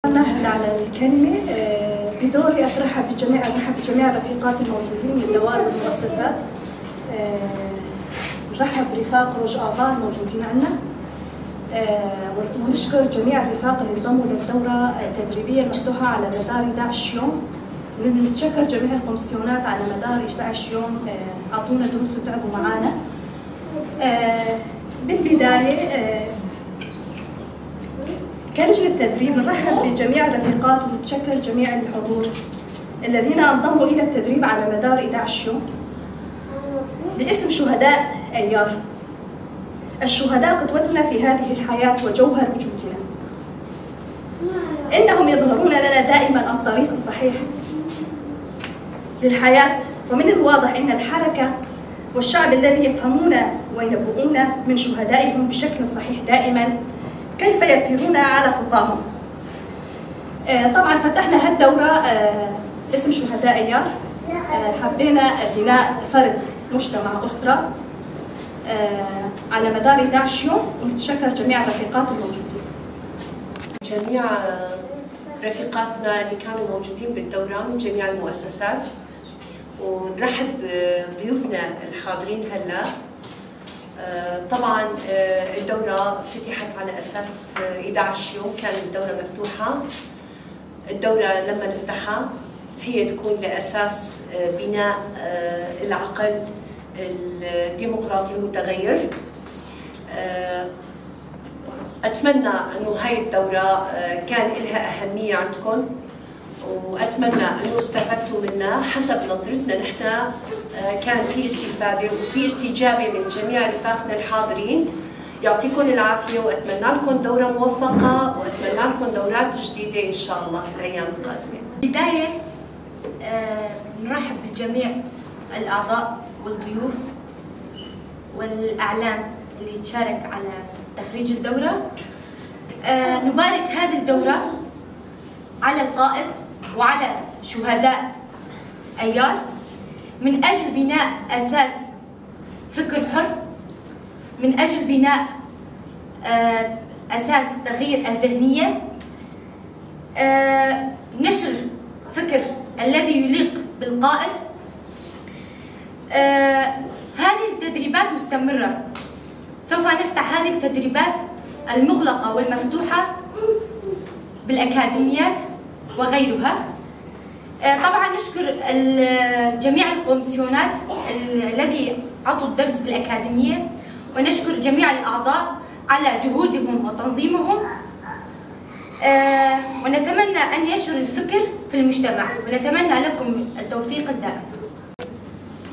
ناهد على الكلمة. بدوري أرحب بجميع الرفيقات الموجودين من الدوائر والمؤسسات. نرحب برفاق روج آغار موجودين عنا، ونشكر جميع الرفاق اللي انضموا للدورة التدريبية المفتوحة على مدار 11 يوم، ونتشكر جميع الكومسيونات على مدار 11 يوم أعطونا دروس وتعبوا معنا. بالبداية كلجنة التدريب نرحب بجميع الرفيقات ونتشكر جميع الحضور الذين انضموا إلى التدريب على مدار 11 يوم باسم شهداء أيار. الشهداء قدوتنا في هذه الحياة وجوهر وجودنا. إنهم يظهرون لنا دائما الطريق الصحيح للحياة، ومن الواضح أن الحركة والشعب الذي يفهمون وينبؤون من شهدائهم بشكل صحيح دائما كيف يسيرون على خطاهم. طبعا فتحنا هالدورة اسم شهداء أيار. حبينا بناء فرد مجتمع أسرة على مدار 11 يوم، ونتشكر جميع الرفيقات الموجودين. جميع رفيقاتنا اللي كانوا موجودين بالدورة من جميع المؤسسات، ونرحب ضيوفنا الحاضرين هلا. طبعا الدورة فتحت على أساس 11 يوم كانت الدورة مفتوحة. الدورة لما نفتحها هي تكون لأساس بناء العقل الديمقراطي المتغير. أتمنى أنه هاي الدورة كان لها أهمية عندكم، وأتمنى أنه استفدتوا منها. حسب نظرتنا نحن كان في استفادة وفي استجابة من جميع رفاقنا الحاضرين. يعطيكم العافية، وأتمنى لكم دورة موفقة، وأتمنى لكم دورات جديدة إن شاء الله الأيام القادمة. بداية نرحب بجميع الأعضاء والضيوف والأعلام اللي تشارك على تخريج الدورة. نبارك هذه الدورة على القائد وعلى شهداء أيار من أجل بناء أساس فكر حر، من أجل بناء أساس تغيير الذهنية، نشر فكر الذي يليق بالقائد. هذه التدريبات مستمرة، سوف نفتح هذه التدريبات المغلقة والمفتوحة بالأكاديميات وغيرها. طبعا نشكر جميع الكومسيونات الذي عطوا الدرس بالأكاديمية، ونشكر جميع الأعضاء على جهودهم وتنظيمهم. ونتمنى أن ينشر الفكر في المجتمع، ونتمنى لكم التوفيق الدائم.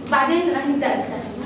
وبعدين راح نبدأ التخريج.